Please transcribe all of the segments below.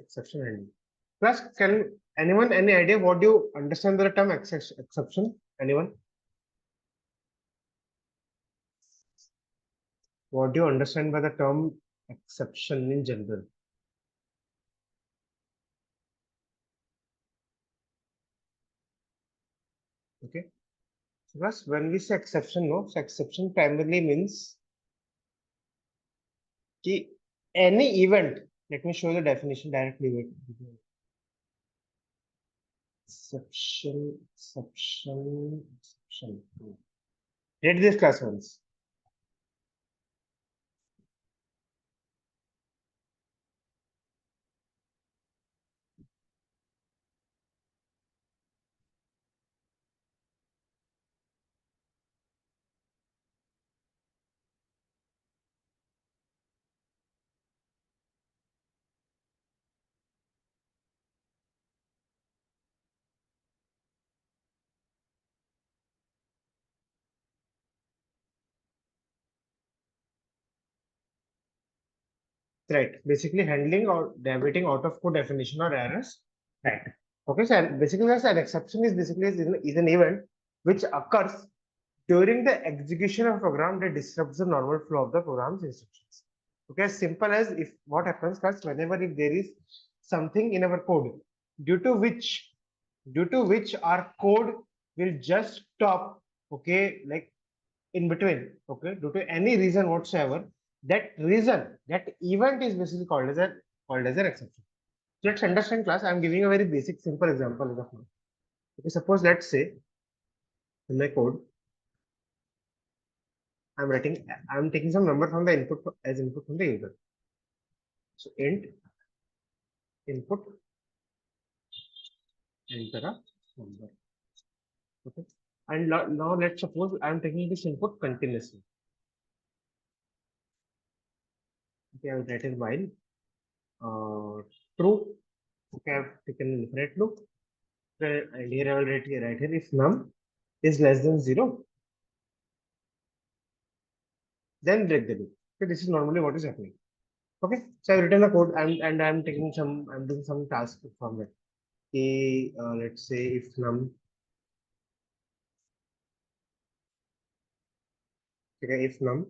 Exception handling. Plus, can anyone any idea what do you understand by the term exception? Anyone? What do you understand by the term exception in general? Okay. So plus, when we say exception, no, so exception primarily means कि any event. Let me show you the definition directly. Exception. Read this class once. Right. Basically, handling or deviating out of code definition or errors. Right. Okay. So basically, that's an exception is basically is an event which occurs during the execution of a program that disrupts the normal flow of the program's instructions. Okay. As simple as if what happens first, whenever if there is something in our code due to which our code will just stop. Okay. Like in between, okay, due to any reason whatsoever, that event is basically called as an exception. So let's understand class. I'm giving a very basic simple example as of now. Okay, suppose let's say in my code I'm taking some number from the input as input from the user. So int input enter a number. Okay, and now let's suppose I'm taking this input continuously. Okay, I will write it while true. Okay, I've taken infinite loop. And here I will write here if num is less than 0, then break the loop. Okay, this is normally what is happening. Okay, so I've written a code and I'm doing some task from it. Okay, let's say if num, okay, if num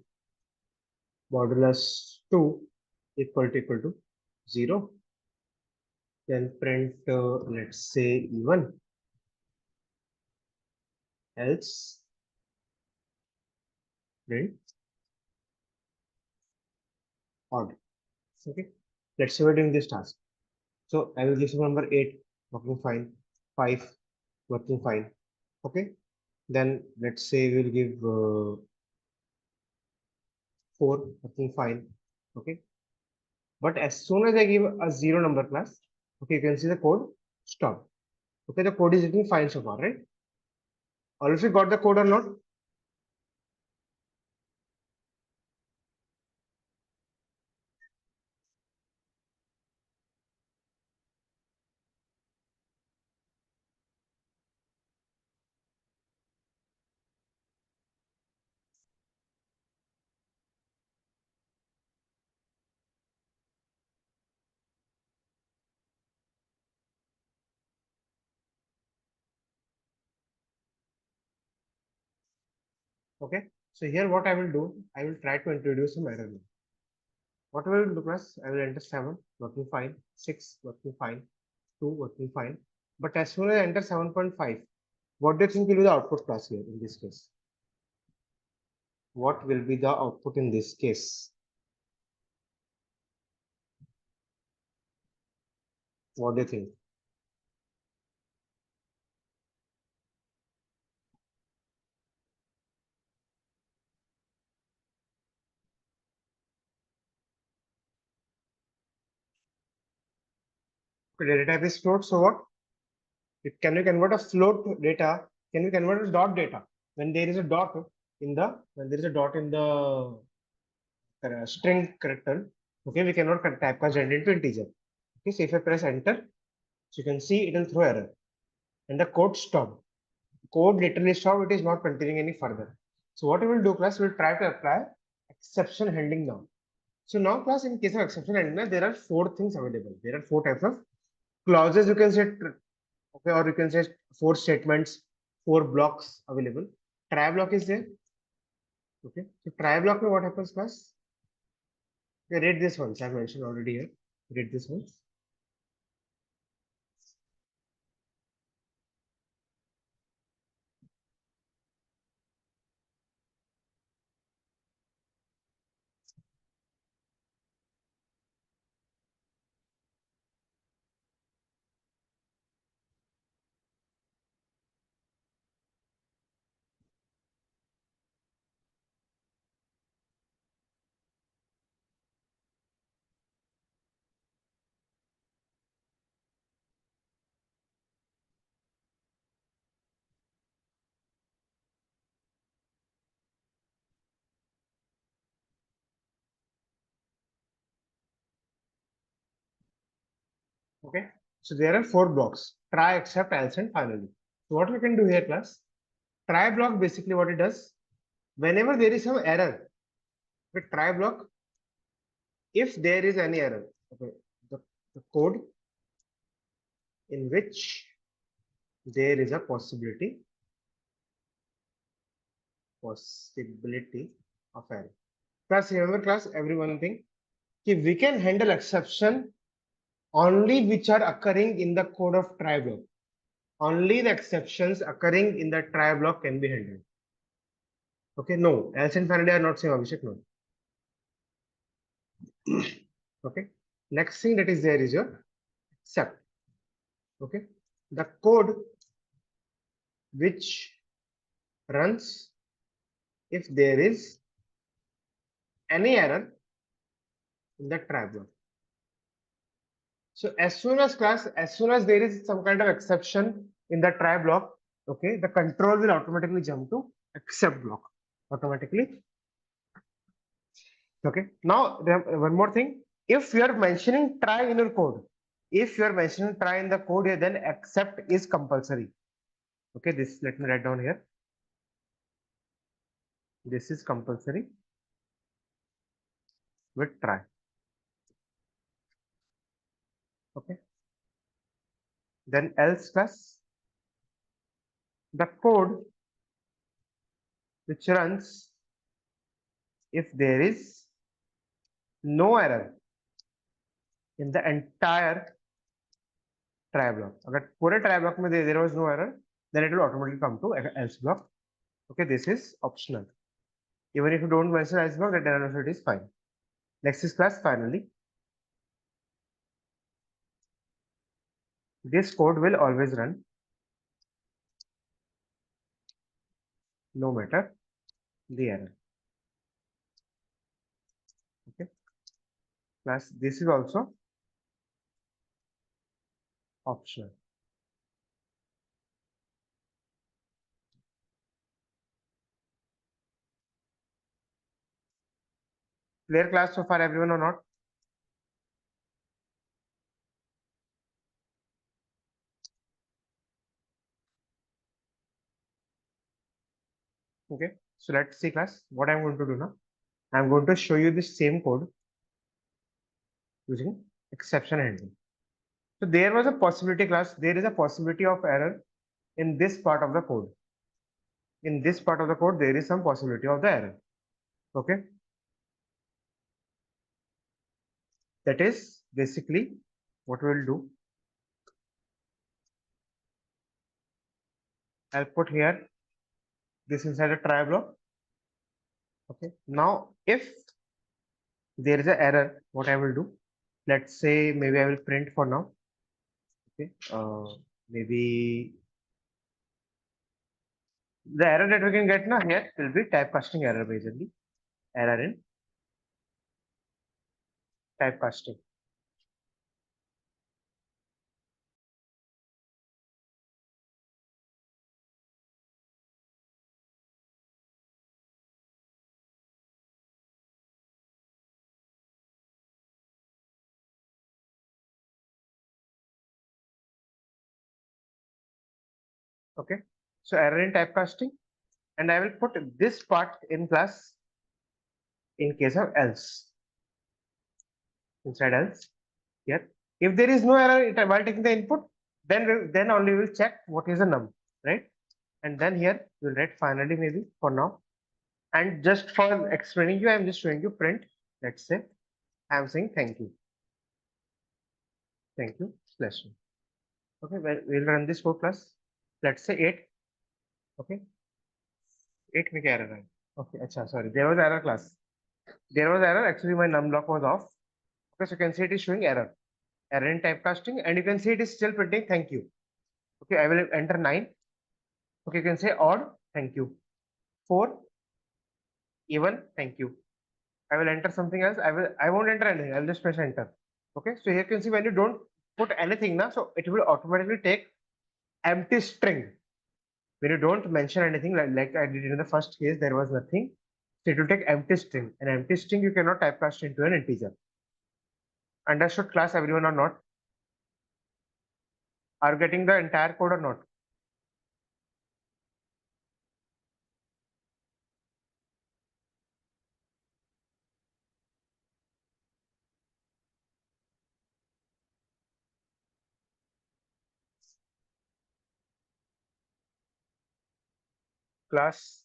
modulus 2 equal to 0, then print let's say even, else print odd. Okay, let's say we're doing this task. So I will give some number 8 working fine, 5 working fine. Okay, then let's say we'll give 4 working fine. Okay, but as soon as I give a 0 number class, okay, you can see the code stop. Okay, the code is looking fine so far, right? All of you got the code or not? Okay, so here what I will do, I will try to introduce some error. What I will do class, I will enter 7 working fine, 6 working fine, 2 working fine. But as soon as I enter 7.5, what do you think will be the output class here in this case? What will be the output in this case? What do you think? Data type is float, so what? Can you convert a float data? Can you convert a dot data? When there is a dot in the string character, okay, we cannot typecast that into integer. Okay, so if I press enter, so you can see it will throw error and the code stopped. Code literally stopped, it is not continuing any further. So what we will do class, we will try to apply exception handling now. So now class, in case of exception handling, there are four things available. There are four types of clauses you can say, okay, or you can say four statements, four blocks available. Try block is there. Okay, so try block में what happens class? Okay, read this once. I mentioned already here. Read this once. Okay, so there are four blocks: try, except, else, and finally. So what we can do here, class? Try block basically what it does. Whenever there is some error, with try block, if there is any error, okay, the code in which there is a possibility of error. Class, remember class, everyone thing, we can handle exception only which are occurring in the code of try block. Only the exceptions occurring in the try block can be handled. Okay, no, else and finally are not same, Abhishek, no. Okay, next thing that is there is your except. Okay, the code which runs if there is any error in the try block. So as soon as class, as soon as there is some kind of exception in the try block, okay, the control will automatically jump to except block automatically. Okay. Now one more thing. If you are mentioning try in your code, if you are mentioning try in the code here, then except is compulsory. Okay. This, let me write down here. This is compulsory with try. Okay. Then else class, the code which runs if there is no error in the entire try block. अगर पूरे try block में there was no error, then it will automatically come to else block. Okay, this is optional. Even if you don't mention else block, that error also it is fine. Next is class finally. This code will always run no matter the error. Okay, class this is also optional. Clear class so far, everyone, or not? Okay, so let's see class what I'm going to do now. I'm going to show you this same code using exception handling. So there was a possibility class, there is a possibility of error in this part of the code. In this part of the code, there is some possibility of the error. Okay, that is basically what we'll do. I'll put here this inside a try block. Okay, now if there is an error, what I will do, let's say maybe I will print for now. Okay, maybe the error that we can get now here will be typecasting error, basically error in typecasting. Okay, so error in typecasting, and I will put this part in class in case of else. inside else here. If there is no error while taking the input, then only we'll check what is the num, right? And then here we'll write finally maybe for now. And just for explaining you, I'm just showing you print. Let's say I'm saying thank you, slash. Okay, well, we'll run this code plus. Let's say 8. Okay, 8 में क्या error है? Okay, अच्छा, sorry, there was error class. There was error. Actually, my num block was off. Okay, so you can see it is showing error in typecasting, and you can see it is still printing thank you. Okay, I will enter 9. Okay, you can say odd thank you. 4 even thank you. I will enter something else. I won't enter anything. I'll just press enter. Okay, so here you can see when you don't put anything now, so it will automatically take empty string. When you don't mention anything, like I did in the first case, there was nothing. So it will take empty string. An empty string you cannot typecast into an integer. Understood, class, everyone, or not? Are you getting the entire code or not? Class,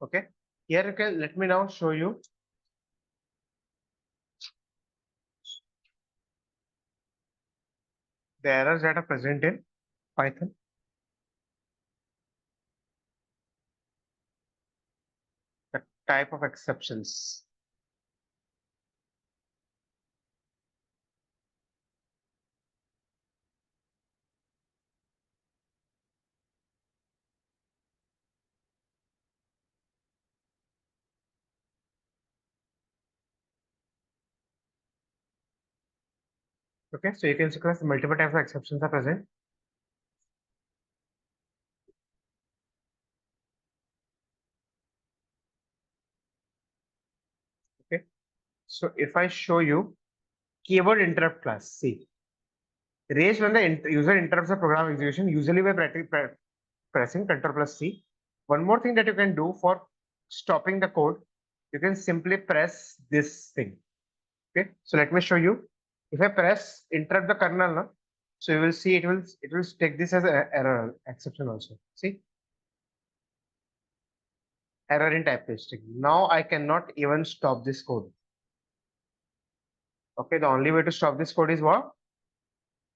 okay. Here you can let me now show you the errors that are present in Python. The type of exceptions. Okay, so you can see class multiple types of exceptions are present. Okay, so if I show you keyword interrupt class, see, raised when the user interrupts the program execution, usually by pressing Ctrl plus C. One more thing that you can do for stopping the code, you can simply press this thing. Okay, so let me show you. If I press interrupt the kernel now, so you will see it will take this as an error exception also. See, error in typecasting. Now I cannot even stop this code. Okay, the only way to stop this code is what?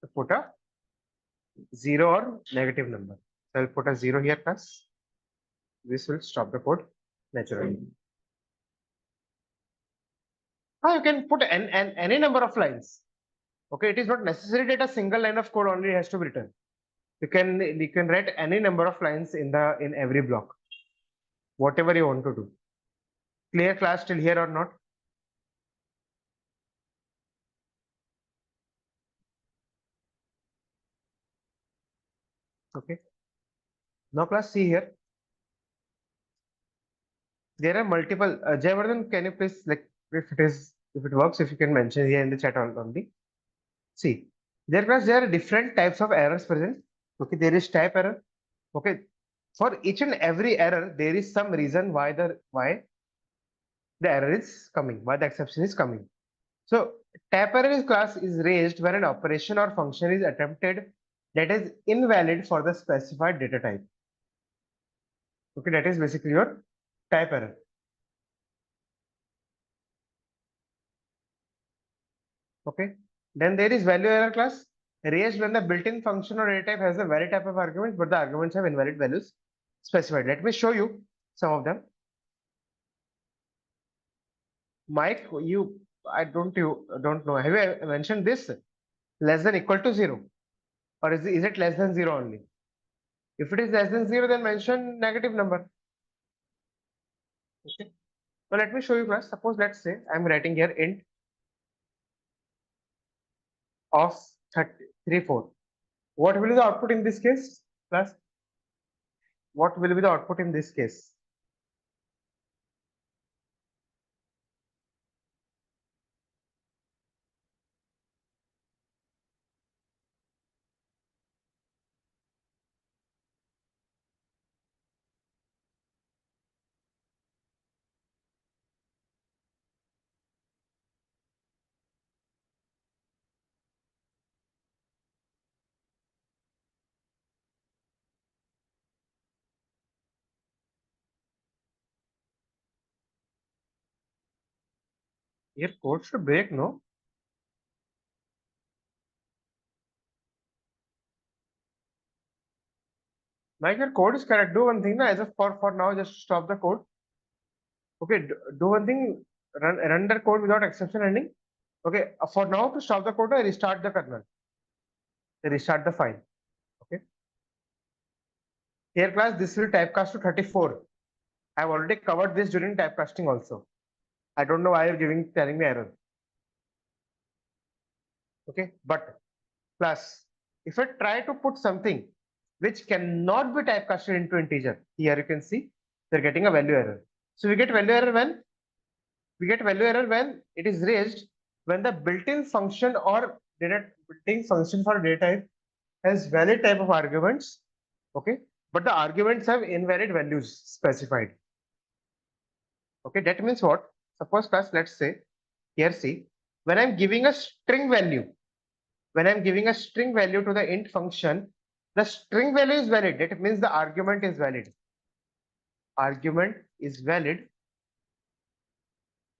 To put a 0 or negative number. So I'll put a 0 here plus. This will stop the code naturally. You can put any number of lines. Okay, it is not necessary that a single line of code only has to be written. You can write any number of lines in every block, whatever you want to do. Clear, class, till here or not? Okay. Now class, see here. There are multiple. Jayavardhan, can you please, like, if it works, if you can mention here in the chat only. See, there are different types of errors present. Okay, there is type error. Okay, for each and every error, there is some reason why the error is coming, why the exception is coming. So type error class is raised when an operation or function is attempted that is invalid for the specified data type. Okay, that is basically your type error. Okay, then there is value error class raised when the built-in function or data type has a valid type of arguments, but the arguments have invalid values specified. Let me show you some of them. Mike, I don't know. Have you mentioned this less than equal to 0, or is it less than 0 only? If it is less than 0, then mention negative number. Okay. So let me show you class. Suppose let's say I'm writing here int of 34. What will be the output in this case? Class, what will be the output in this case? Your code should break, no? Like your code is correct. Do one thing, na, as of for now, just stop the code. Okay, do one thing, run the code without exception ending. Okay, for now to stop the code, restart the kernel, restart the file. Okay, here class, this will typecast to 34. I've already covered this during typecasting also. I don't know why you're telling me error. Okay, but plus, if I try to put something which cannot be typecasted into integer, here you can see they're getting a value error. So we get value error when it is raised when the built-in function or data built-in function for data type has valid type of arguments. Okay, but the arguments have invalid values specified. Okay, that means what? Suppose class, let's say here, see, when I'm giving a string value, when I'm giving a string value to the int function, the string value is valid. That means the argument is valid. Argument is valid.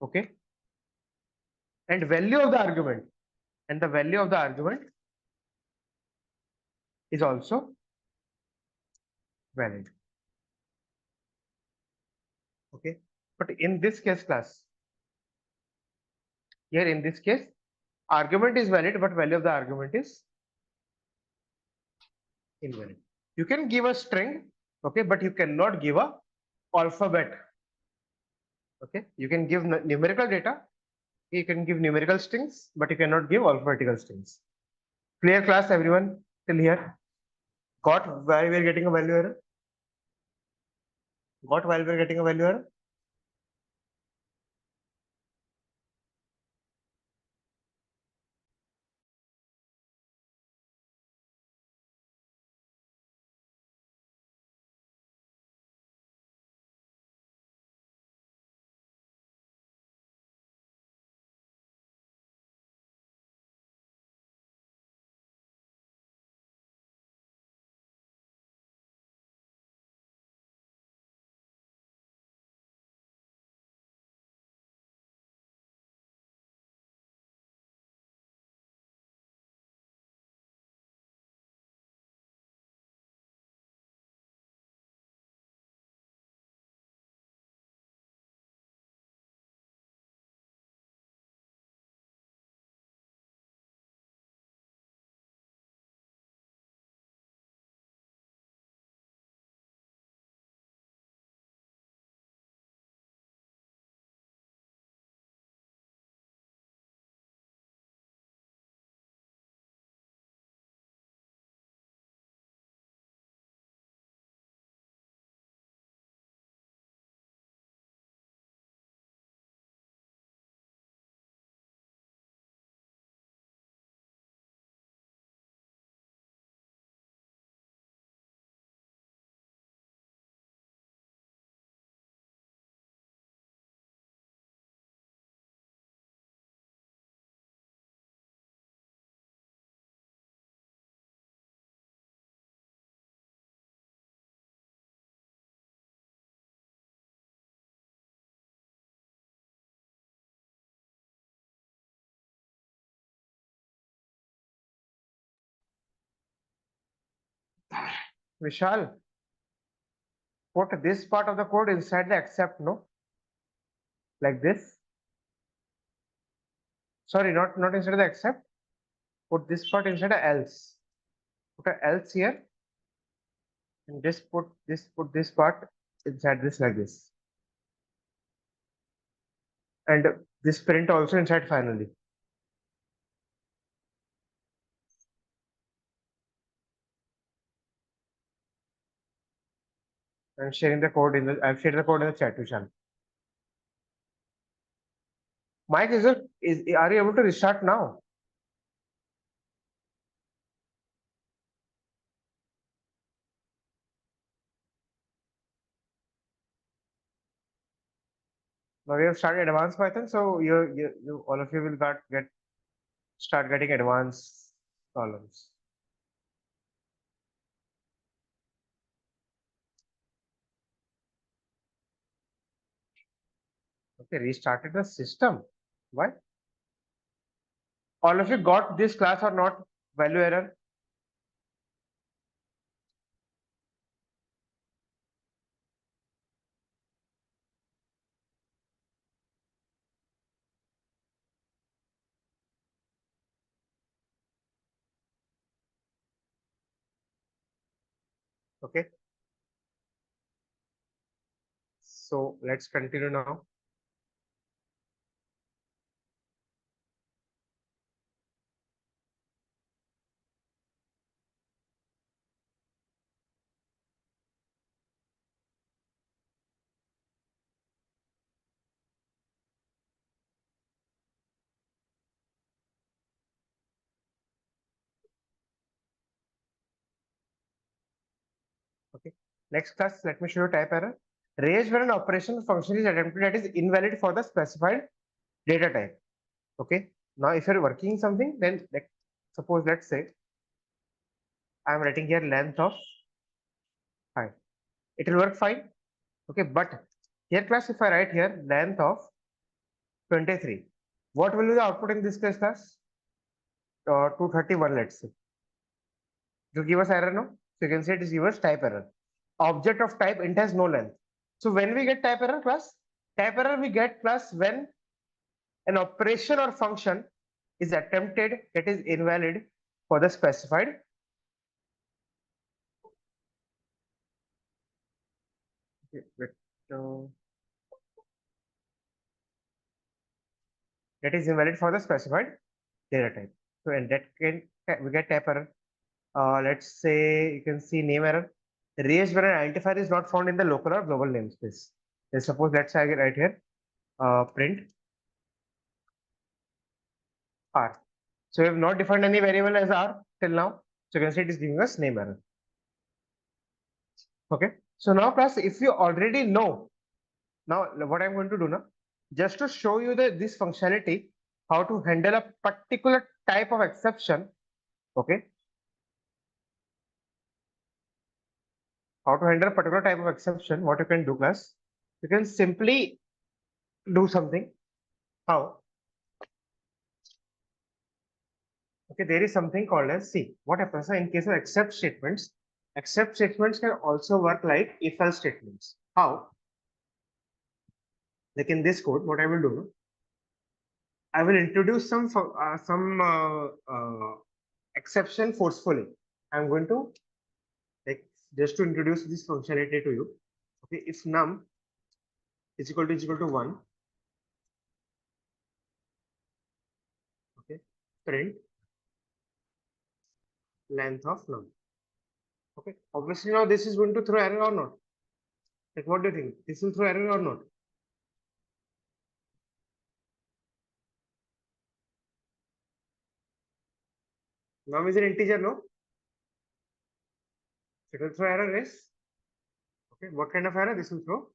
Okay, and value of the argument, and the value of the argument is also valid. Okay, but in this case class, here in this case, argument is valid, but value of the argument is invalid. You can give a string, okay, but you cannot give a alphabet. Okay, you can give numerical data, you can give numerical strings, but you cannot give alphabetical strings. Clear class, everyone till here? Got why we are getting a value error? Got why we are getting a value error? Vishal, put this part of the code inside the except, no? Like this. Sorry, not inside the except. Put this part inside the else. Put a else here, and put this part inside this like this. And this print also inside finally. I'm sharing the code I've shared the code in the chat, Vishal. Mike, are you able to restart now? Now we have started advanced Python, so you all of you will start getting advanced columns. Okay, restarted the system. Why? All of you got this class or not? Value error. Okay. So let's continue now. Okay. Next class, let me show you type error. Raise when an operation function is attempted that is invalid for the specified data type. Okay. Now, if you're working something, then like, suppose let's say I'm writing here length of 5. It will work fine. Okay. But here class, if I write here length of 23, what will be the output in this case class? 231, let's say. It will give us error, no? So you can say it is give us type error. Object of type int has no length. So when we get type error class, type error we get class when an operation or function is attempted that is invalid for the specified that is invalid for the specified data type. So in that case, we get type error. Let's say you can see name error. Raised when an identifier is not found in the local or global namespace. Let's suppose let's say I get right here print R. So we have not defined any variable as R till now. So you can say it is giving us name error. Okay. So now class, if you already know, now what I'm going to do now, just to show you this functionality, how to handle a particular type of exception. Okay. How to handle a particular type of exception, what you can do class, you can simply do something. How? Okay, there is something called as C. What happens in case of except statements can also work like if else statements. How? Like in this code, what I will do, I will introduce some exception forcefully. I'm going to like just to introduce this functionality to you. Okay, if num is equal to 1, okay, print length of num. Okay, obviously now this is going to throw error or not? Like what do you think? This will throw error or not? Num is an integer, no? It will throw error, yes. Okay, what kind of error? This will throw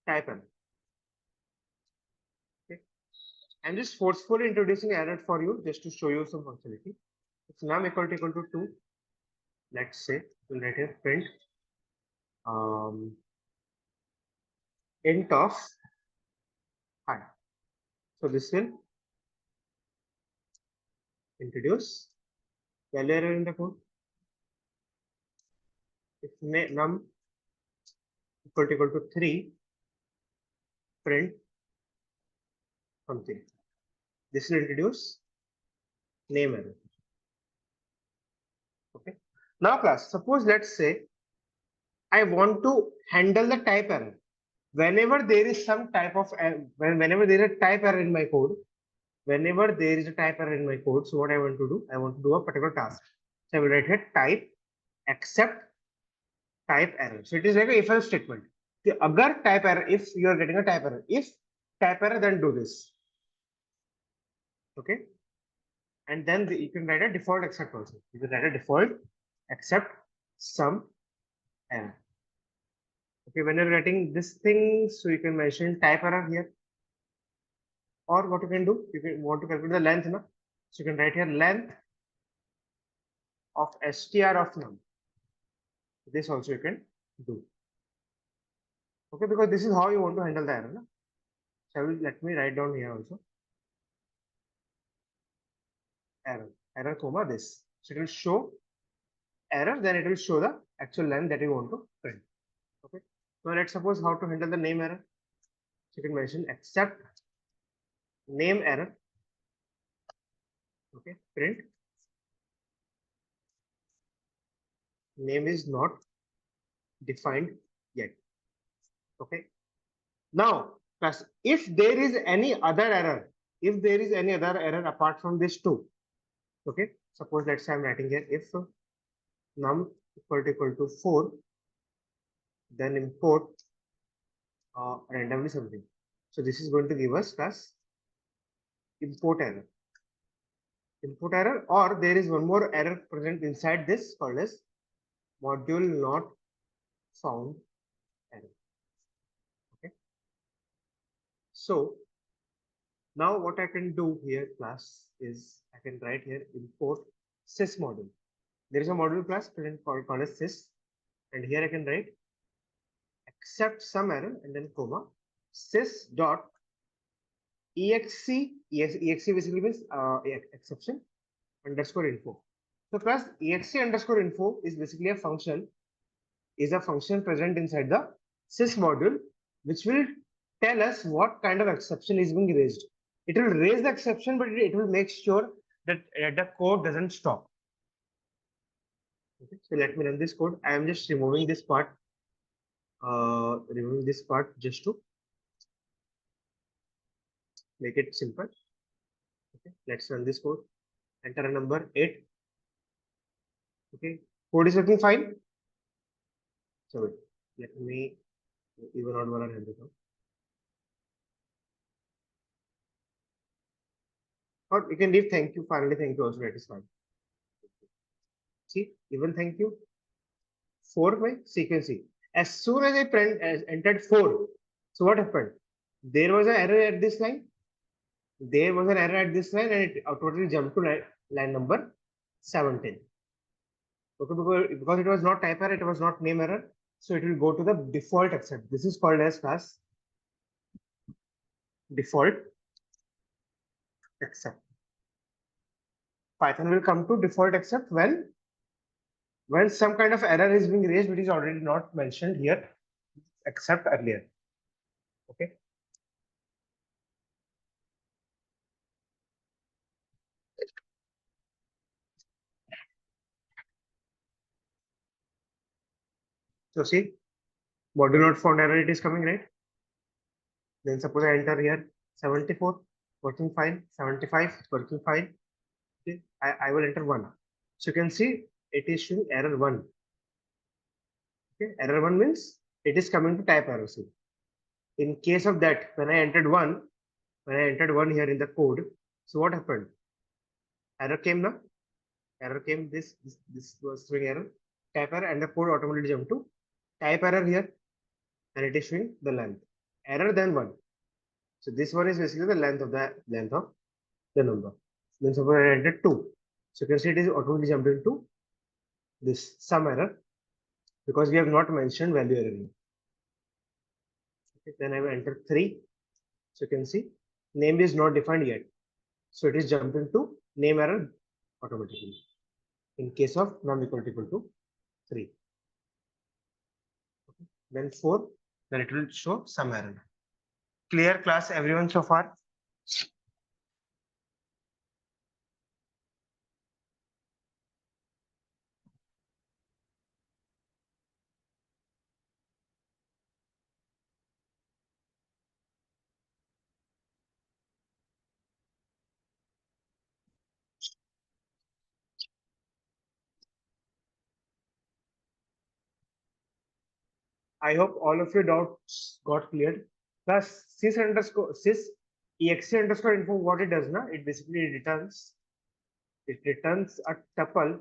type error. Okay, I'm just forcefully introducing error for you just to show you some functionality. If num equal to 2, let's say we'll write here print int of hi. So this will introduce value error in the code. If num equal to 3, print something. This will introduce name error. Okay. Now class, suppose let's say I want to handle the type error. Whenever there is some type of whenever there is a type error in my code, whenever there is a type error in my code, so what I want to do, I want to do a particular task. So I will write here type except type error. So it is like a if else statement. The agar type error, if you are getting a type error, if type error, then do this. Okay. And then you can write a default except also. You can write a default except some error. Okay, when you're writing this thing, so you can mention type error here. Or what you can do, you can want to calculate the length, no? So you can write here length of str of num. This also you can do. Okay, because this is how you want to handle the error. No? So let me write down here also. error comma this. So it will show error, then it will show the actual line that you want to print. Okay. Now let's suppose how to handle the name error. So you can mention except name error. Okay, print name is not defined yet. Okay. Now, plus if there is any other error, if there is any other error apart from this two, okay. Suppose let's say I'm writing here if num equal to 4, then import randomly something. So this is going to give us plus import error. Import error, or there is one more error present inside this called as module not found error. Okay. So now what I can do here class is I can write here import sys module. There is a module class present called as sys, and here I can write except some error and then comma sys dot exe basically means exception underscore info. So class exe underscore info is basically a function present inside the sys module, which will tell us what kind of exception is being raised. It will raise the exception, but it will make sure that the code doesn't stop. Okay, so let me run this code. I am just removing this part just to make it simple. Okay, let's run this code. Enter a number 8. Okay, code is working fine. So let me even out 100. Or you can leave thank you, finally thank you also, that is fine. See, even thank you. 4 by sequence. As soon as entered 4, so what happened? There was an error at this line. There was an error at this line, and it totally jumped to line number 17. Okay, because it was not type error, it was not name error, so it will go to the default except. This is called as class default except. Python will come to default except when some kind of error is being raised, which is already not mentioned here, except earlier. Okay. So see, module not found error, it is coming, right? Then suppose I enter here 74, working fine, 75, working fine. Okay, I will enter 1. So you can see it is showing error 1. Okay, error 1 means it is coming to type error. So in case of that, when I entered 1 here in the code, so what happened? Error came now. Error came, this was showing error, type error, and the code automatically jumped to type error here, and it is showing the length. Error then 1. So this one is basically the length of the number. Then suppose I entered 2. So you can see it is automatically jumped into this sum error because we have not mentioned value error. Okay, then I will enter 3. So you can see name is not defined yet. So it is jumped into name error automatically in case of num equal to 3. Okay. Then 4, then it will show sum error. Clear class, everyone so far? I hope all of your doubts got cleared. Plus sys exe underscore info, what it does now, it basically returns a tuple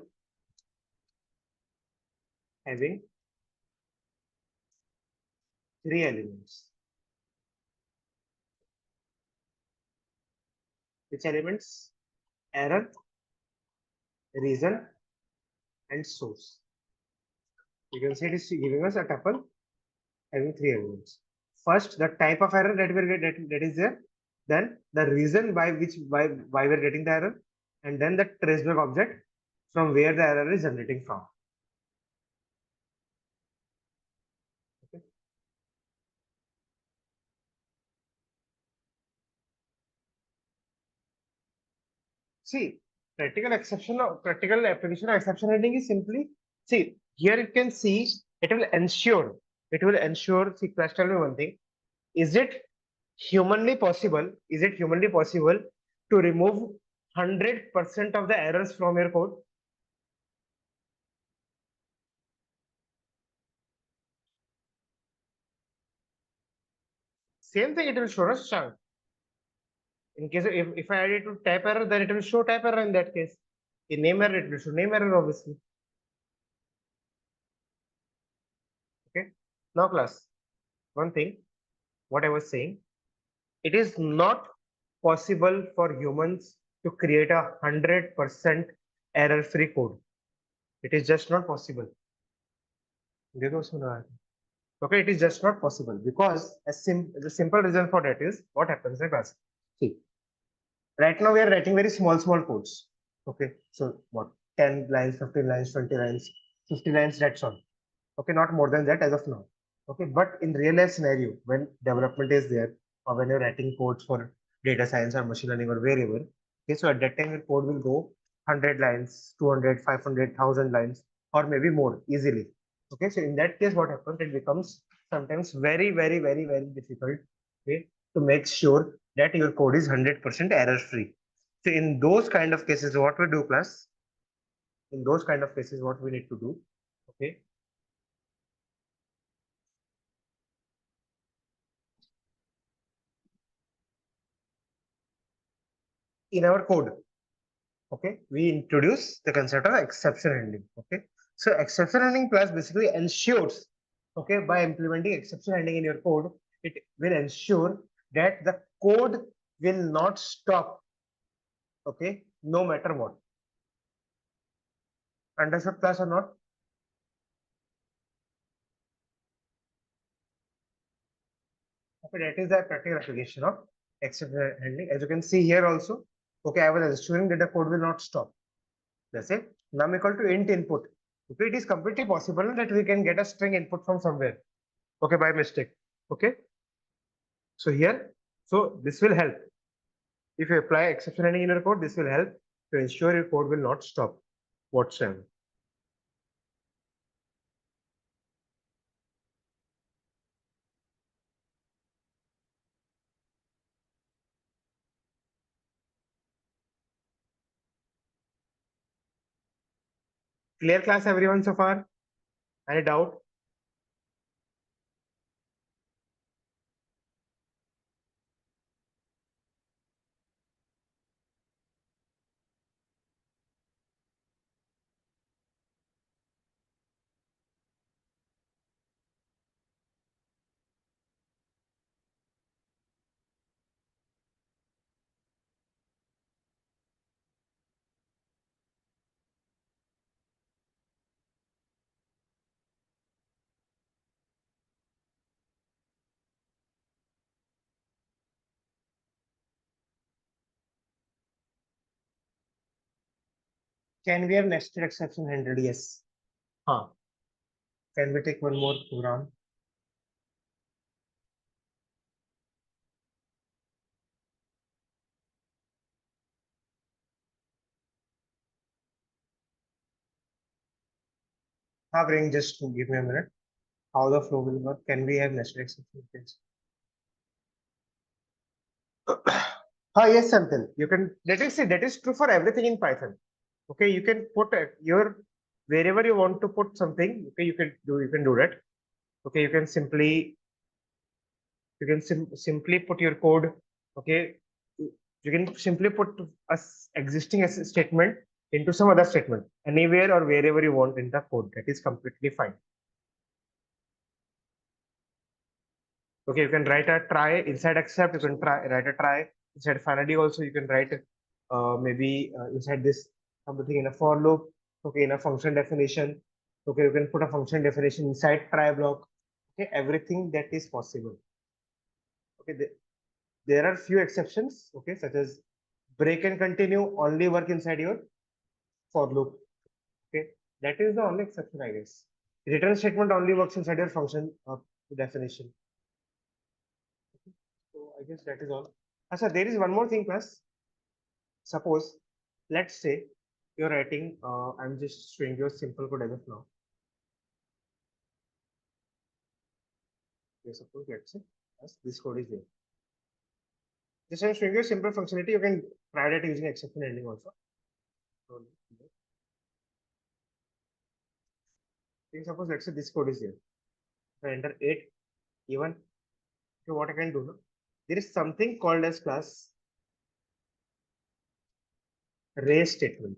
having 3 elements. Which elements? Error, reason, and source. You can see it is giving us a tuple having 3 elements. First, the type of error that is there. Then the reason why we're getting the error, and then the traceback object from where the error is generating from. Okay. See, practical application of exception handling is simply, see, here you can see it will ensure, see, Clash, tell me one thing. Is it humanly possible to remove 100% of the errors from your code? Same thing, it will show us chunk. In case if I add it to type error, then it will show type error in that case. In name error, it will show name error, obviously. Okay. Now, class, one thing, what I was saying, it is not possible for humans to create 100% error-free code. It is just not possible. देखो सुना है. Okay, it is just not possible because the simple reason for that is what happens in class. See, right now we are writing very small codes. Okay, so what, 10 lines, 15 lines, 20 lines, 50 lines, that's all. Okay, not more than that as of now. Okay, but in real life scenario, when development is there, or when you're writing codes for data science or machine learning or wherever, okay, so at that time your code will go 100 lines, 200, 500, 1000 lines, or maybe more easily. Okay, so in that case, what happens? It becomes sometimes very difficult, okay, to make sure that your code is 100% error free. So in those kind of cases, what we do, class? In those kind of cases, what we need to do? Okay, in our code, okay, we introduce the concept of exception handling. Okay, so exception handling class basically ensures, okay, by implementing exception handling in your code, it will ensure that the code will not stop, okay, no matter what. Understood, class, or not? Okay, that is the practical application of exception handling. As you can see here also, okay, I was ensuring that the code will not stop. That's it. Num equal to int input. Okay, it is completely possible that we can get a string input from somewhere, okay, by mistake. Okay, so here, so this will help. If you apply exception handling in your code, this will help to ensure your code will not stop whatsoever. Clear, class, everyone, so far? Any doubt? Can we have nested exception handled? Yes. Huh. Can we take one more program? Bring, just to give me a minute. How the flow will work? Can we have nested exception? Yes. Yes, Santil. You can. That is true for everything in Python. Okay, you can put your wherever you want to put something. Okay, you can do that. Okay, you can simply put your code. Okay, you can simply put a existing statement into some other statement anywhere or wherever you want in the code. That is completely fine. Okay, you can write a try inside except, you can write a try inside finally also, you can write maybe inside this something in a for loop, okay, in a function definition. Okay, you can put a function definition inside try block. Okay, everything that is possible. Okay, there are few exceptions, okay, such as break and continue only work inside your for loop. Okay, that is the only exception, I guess. Return statement only works inside your function definition. So I guess that is all. So there is one more thing, plus. Suppose, let's say you're writing. I'm just showing you a simple code as of now. Okay, suppose let's say as this code is there. Just I'm showing you a simple functionality. You can try that using exception handling also. So, suppose let's say this code is here. So enter 8 even. So what I can do now? There is something called as class raise statement.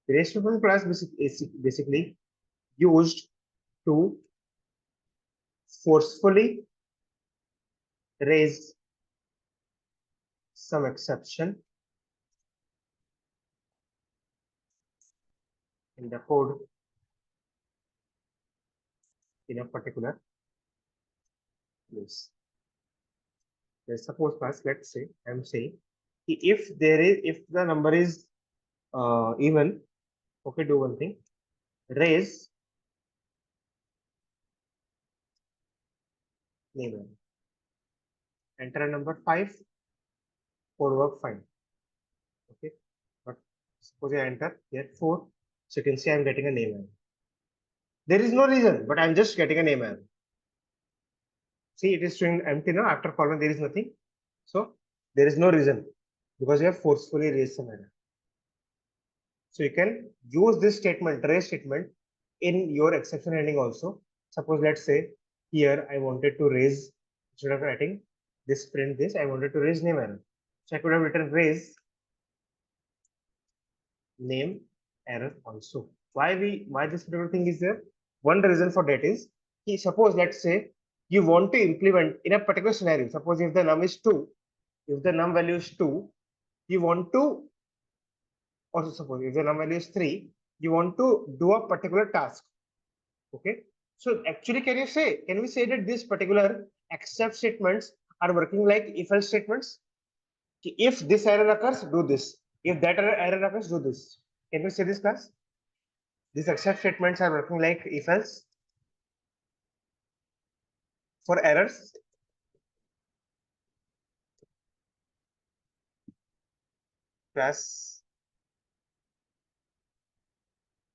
The raise statement class is basically used to forcefully raise some exception in the code in a particular place. Let's suppose class, let's say I'm saying if the number is even, okay, do one thing, raise name, enter a number 5, code work fine. Okay, but suppose I enter here 4, so you can see I'm getting a name error. There is no reason, but I'm just getting a name error. See, it is showing empty now. After colon, there is nothing. So there is no reason because you have forcefully raised some error. So you can use this statement, raise statement, in your exception handling also. Suppose let's say here I wanted to raise, instead of writing this print this, I wanted to raise name error. So I could have written raise name error also. Why this particular thing is there? One reason for that is, suppose let's say you want to implement in a particular scenario. Suppose if the num is 2, if the num value is 2, you want to, also suppose if the num value is 3, you want to do a particular task. Okay. So actually, can we say that this particular except statements are working like if else statements? If this error occurs, do this. If that error occurs, do this. Can we say this, class? These except statements are working like if else for errors. Class,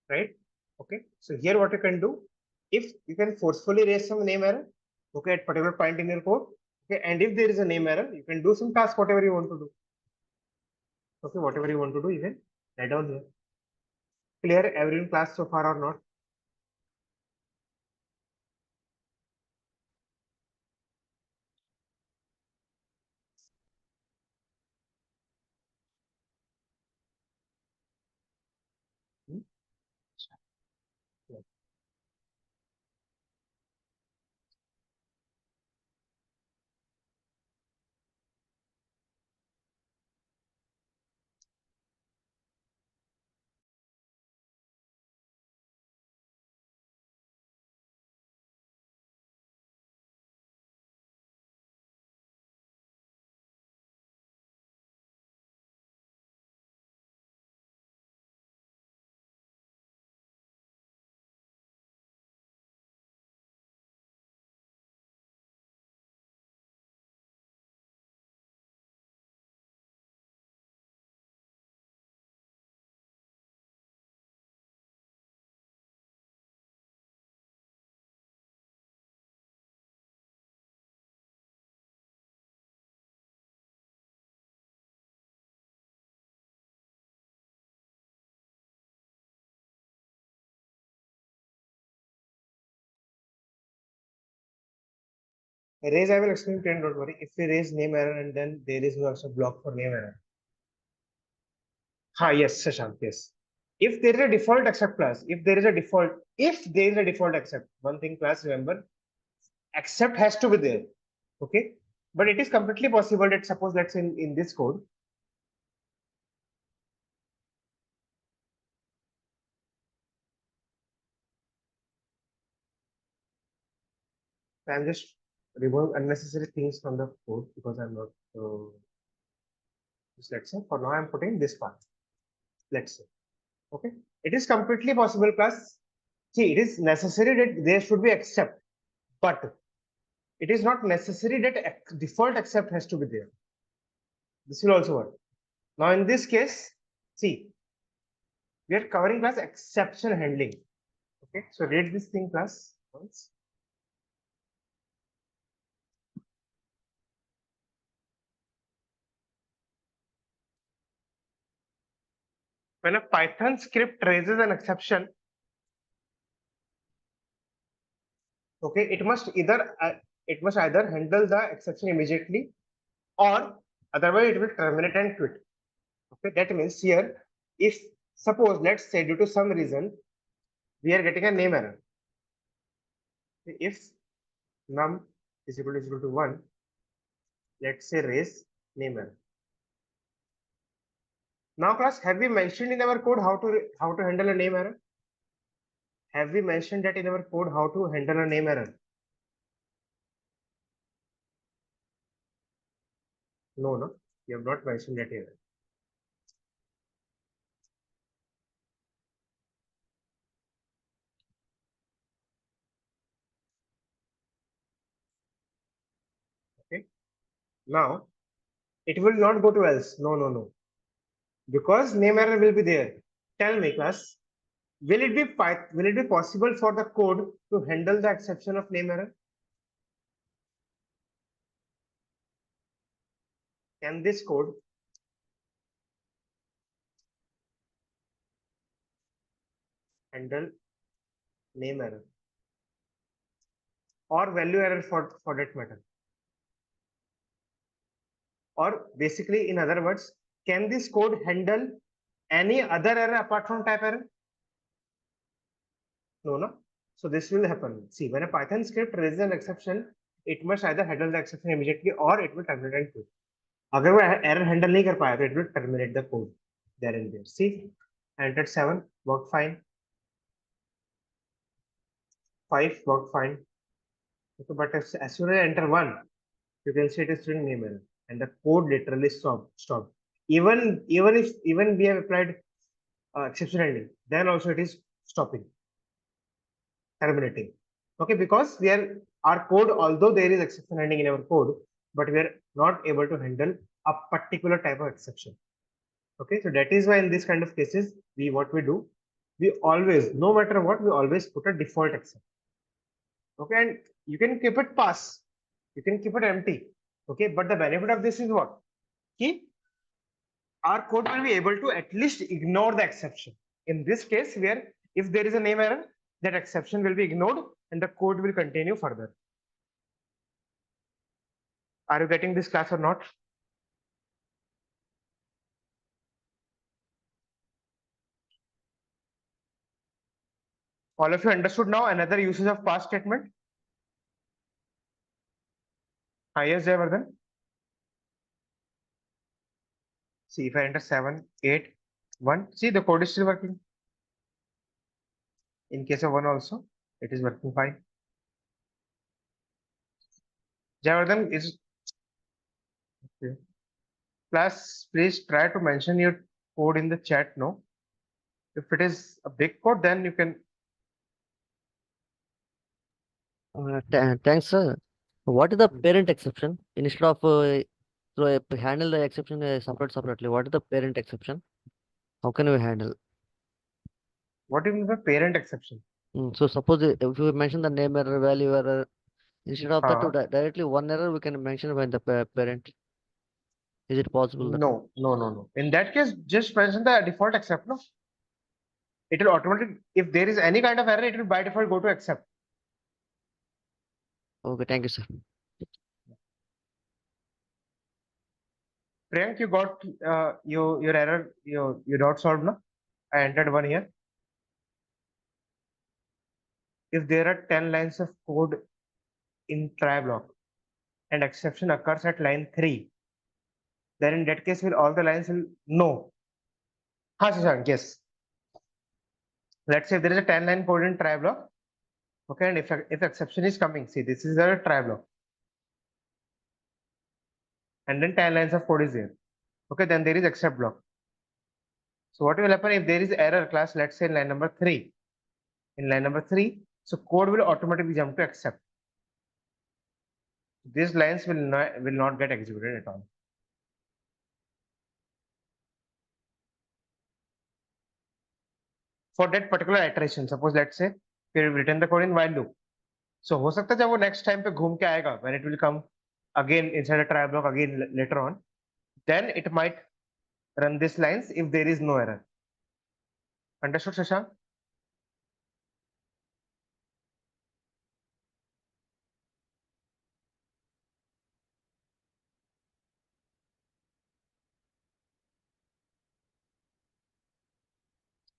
right? Okay. So here what you can do, if you can forcefully raise some name error, okay, at particular point in your code, okay, and if there is a name error, you can do some task, whatever you want to do. Okay, whatever you want to do, you can write down here. Clear every class so far or not? Hmm? Yeah. Raise, I will explain plain, don't worry. If we raise name error and then there is no also block for name error. Ha, yes, Shashank, yes. If there is a default accept class, if there is a default accept, one thing class, remember, accept has to be there. Okay. But it is completely possible that suppose let's in this code, I'm just removing unnecessary things from the code because I'm not So let's say for now I'm putting this part. Let's say, okay, it is completely possible class. See, it is necessary that there should be except, but it is not necessary that default except has to be there. This will also work. Now in this case, see, we are covering class exception handling. Okay, so read this thing class once. When a Python script raises an exception, okay, it must either handle the exception immediately or otherwise it will terminate and quit. Okay, that means here, if suppose let's say due to some reason we are getting a name error. If num is equal to 1, let's say raise name error. Now class, have we mentioned in our code how to handle a name error? Have we mentioned that in our code how to handle a name error? No, no, we have not mentioned that here. Okay, now it will not go to else. No, no, no, because name error will be there. Tell me class, will it be possible for the code to handle the exception of name error? Can this code handle name error or value error for that matter? Or basically, in other words, can this code handle any other error apart from type error? No, no. So this will happen. See, when a Python script raises an exception, it must either handle the exception immediately or it will terminate and quit. अगर वो error handle नहीं कर पाया तो it will terminate the code there and there. See, I entered 7, worked fine. 5 worked fine. Okay, but as soon as I enter 1, you can see it is showing name error and the code literally stopped. Even we have applied exception handling, then also it is stopping, terminating. Okay, because our code, although there is exception handling in our code, but we are not able to handle a particular type of exception. Okay, so that is why in this kind of cases, what we do, we always, no matter what, we always put a default exception. Okay, and you can keep it pass, you can keep it empty. Okay, but the benefit of this is what? Key, our code will be able to at least ignore the exception. In this case, where if there is a name error, that exception will be ignored and the code will continue further. Are you getting this class or not? All of you understood now another usage of pass statement? Yes, Jayavardhan. See, if I enter 7, 8, 1, see the code is still working. In case of 1 also, it is working fine. Jayavardhan is okay. Class, please try to mention your code in the chat. No, if it is a big code, then you can. Thanks, sir. What is the parent exception? Instead of handle the exception separately, what is the parent exception? How can we handle? What do you mean by parent exception? So suppose if you mention the name error, value error, instead of that, Uh, directly one error we can mention by the parent. Is it possible that? no, no, no, no. In that case, just mention the default except. No, it will automatically. If there is any kind of error, it will by default go to accept. Okay, thank you, sir. Priyank, you got your error, you dot solved. No, I entered 1 here. If there are 10 lines of code in try block and exception occurs at line 3, then in that case will all the lines will no. Shashank, yes. Let's say if there is a 10 line code in try block, okay, and if exception is coming, see this is a try block, and then 10 lines of code is there. Okay, then there is except block. So what will happen if there is error class, let's say in line number 3. In line number 3, so code will automatically jump to except. These lines will not get executed at all. For that particular iteration, suppose let's say we have written the code in while loop. So हो सकता है जब वो next time पे घूम के आएगा, when it will come again inside a try block again later on, then it might run these lines if there is no error. Understood, Shashank?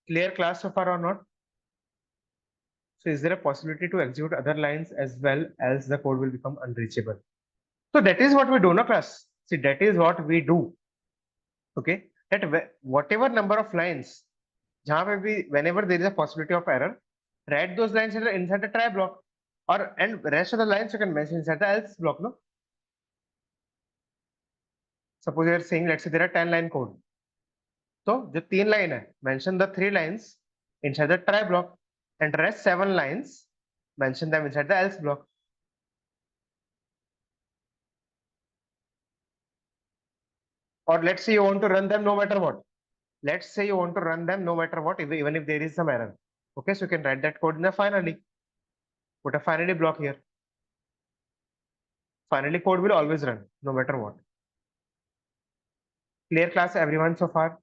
Clear class so far or not? So is there a possibility to execute other lines as well as the code will become unreachable? So that is what we do, no class. See, that is what we do. Okay, that whatever number of lines, जहाँ पे भी whenever there is a possibility of error, write those lines inside the try block, or and rest of the lines you can mention inside the else block, no? Suppose you are saying, let's say there are 10 line code. तो जो 3 line है, mention the 3 lines inside the try block, and rest 7 lines, mention them inside the else block. Or let's say you want to run them no matter what. Let's say you want to run them no matter what, even if there is some error. Okay, so you can write that code in the finally. Put a finally block here. Finally code will always run no matter what. Clear class everyone so far?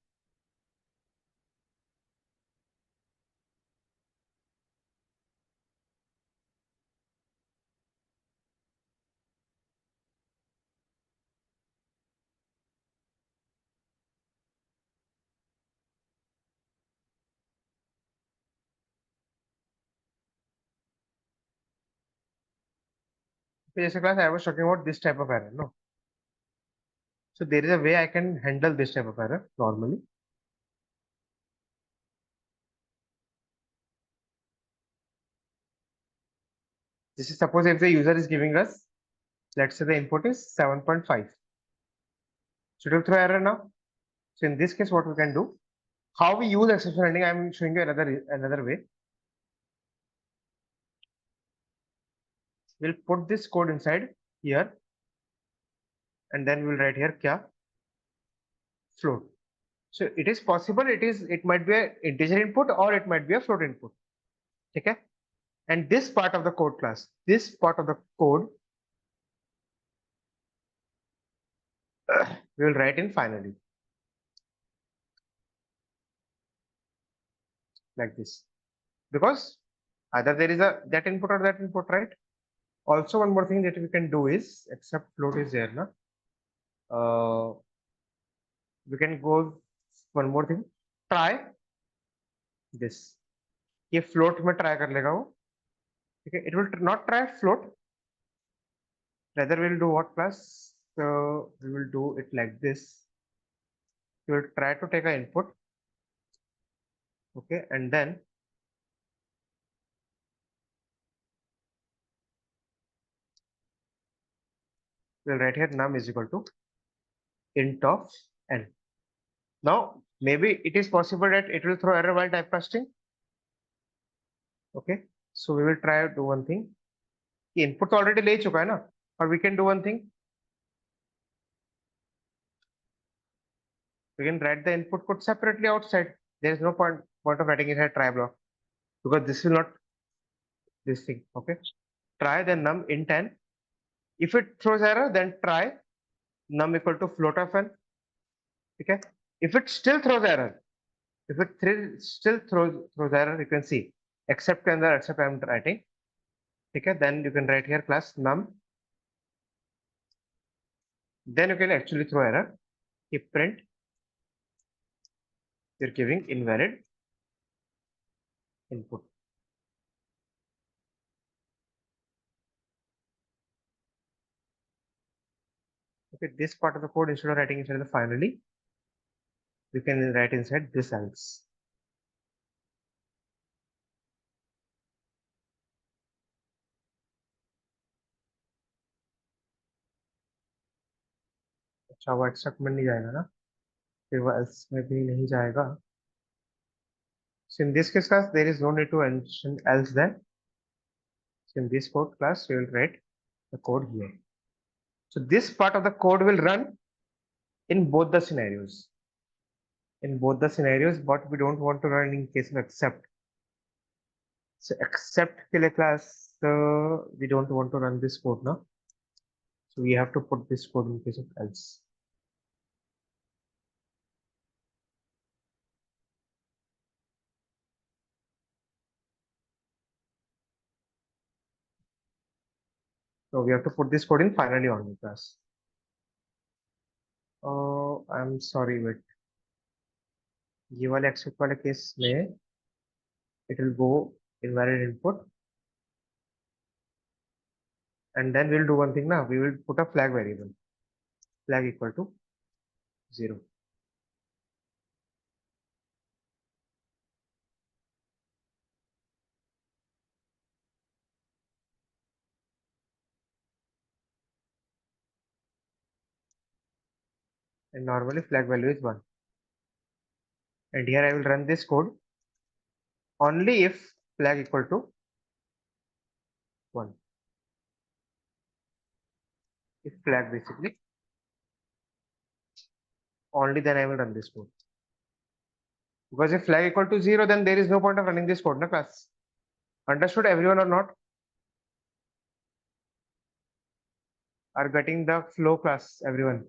So class I was talking about this type of error, no? So there is a way I can handle this type of error normally. This is suppose if the user is giving us, let's say the input is 7.5. So it will throw error now. So in this case, what we can do, how we use exception handling, I'm showing you another way. We'll put this code inside here, and then we'll write here kya float. So it is possible, it might be an integer input or it might be a float input. Okay. And this part of the code class, this part of the code, we will write in finally. Like this. Because either there is that input or that input, right? Also, one more thing that we can do is, except float is there, na? We can go one more thing. Try this. ये float में try कर लेगा वो. Okay, it will not try float. Rather, we'll do what class? So we will do it like this. We will try to take an input. Okay, and then we'll write here num is equal to int of n. Now, maybe it is possible that it will throw error while typecasting. Okay, so we will try to do one thing. Input already ले चुका है ना, or we can do one thing. We can write the input code separately outside. There is no point of writing it at try block because this will not this thing. Okay, try then num int n. If it throws error, then try num equal to float of n. Okay, if it still throws error, if it still throws error, you can see except and the except I'm writing. Okay, then you can write here class num. Then you can actually throw error. If print, you're giving invalid input. Okay, this part of the code, instead of writing inside the finally, we can write inside this else. अच्छा वो accept में नहीं जाएगा ना. फिर वो else में भी नहीं जाएगा. So in this case class there is no need to mention else then. So in this code class we will write the code here. So this part of the code will run in both the scenarios. In both the scenarios, but we don't want to run in case of except. So except के लिए class we don't want to run this code now. So we have to put this code in case of else. So we have to put this code in finally only class. Oh, I'm sorry, wait. ये वाले except वाले case में it will go invalid input, and then we'll do one thing now. We will put a flag variable, flag equal to 0. And normally flag value is 1. And here I will run this code only if flag equal to 1. If flag basically, only then I will run this code. Because if flag equal to 0, then there is no point of running this code, na class. Understood everyone or not? Are getting the flow class, everyone?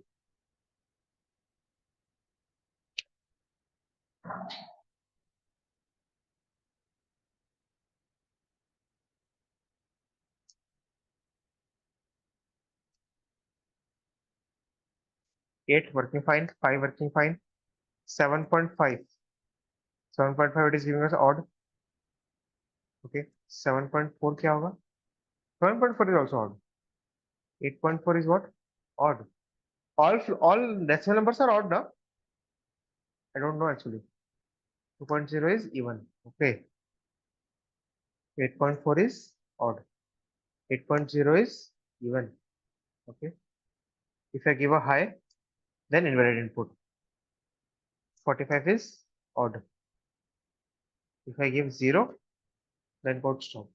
Eight working fine, 5 working fine, 7.5. 7.5 it is giving us odd. Okay, 7.4 क्या होगा? 7.4 is also odd. 8.4 is what? Odd. All decimal numbers are odd now. I don't know actually. 2.0 is even. Okay. 8.4 is odd. 8.0 is even. Okay. If I give a high, then invalid input. 45 is odd. If I give 0, then code stop.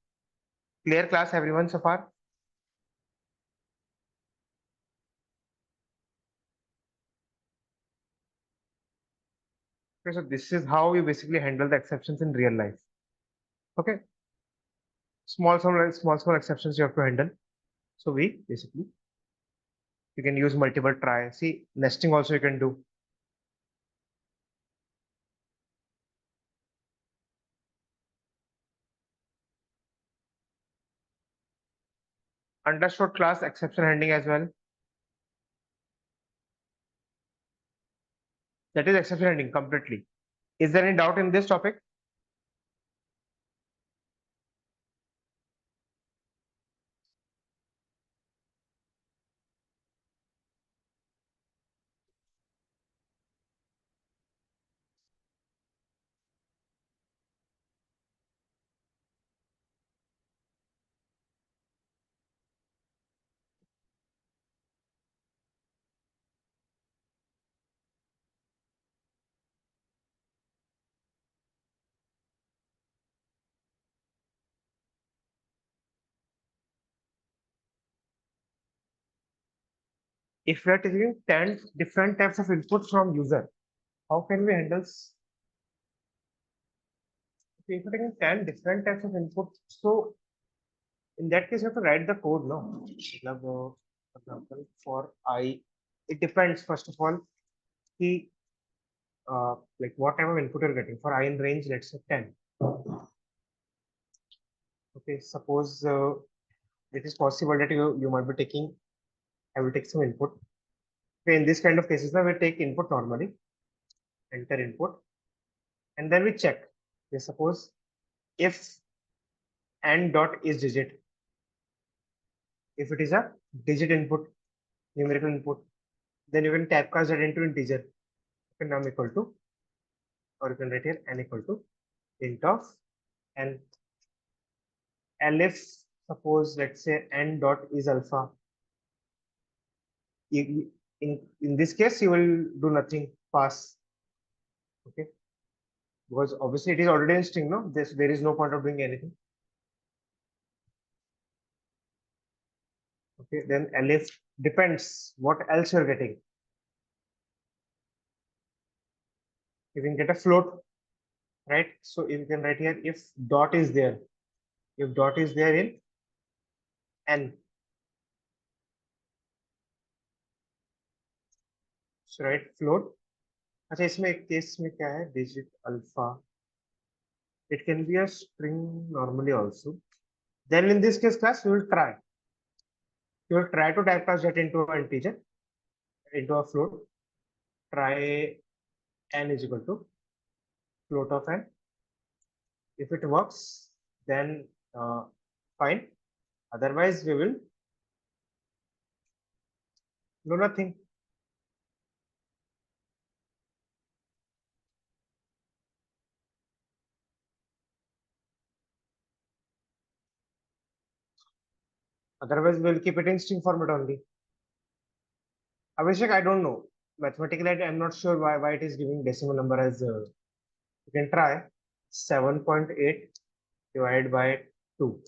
Clear class everyone so far? Okay, so this is how you basically handle the exceptions in real life. Okay. Small exceptions you have to handle. So we basically, you can use multiple try. See, nesting also you can do. Understood class exception handling as well. That is exception handling completely. Is there any doubt in this topic? If we are taking 10 different types of inputs from user, how can we handle? If you're taking 10 different types of inputs, so in that case, you have to write the code, no? मतलब, for example, for I, it depends, first of all, the, like what type of input you're getting. For I in range, let's say 10. Okay, suppose it is possible that you might be taking, I will take some input. Okay, in this kind of cases, now we take input normally, enter input, and then we check. Okay, suppose if n dot is digit, if it is a digit input, numerical input, then you can typecast that into integer. Okay, num equal to, or you can write here n equal to int of n. And if suppose let's say n dot is alpha, in this case you will do nothing, pass. Okay, because obviously it is already in string, no? There is no point of doing anything. Okay, then elif depends what else you're getting. You can get a float, right? So you can write here if dot is there, if dot is there in n, so write float. अच्छा इसमें एक case में क्या है digit alpha, it can be a string normally also. Then in this case class we will try to typecast that into an integer, into a float. Try n is equal to float of n. If it works, then fine. Otherwise, we will do nothing. Otherwise, we'll keep it in string format only. Abhishek, I don't know. Mathematically, I'm not sure why it is giving decimal number as. You can try 7.8 divided by 2,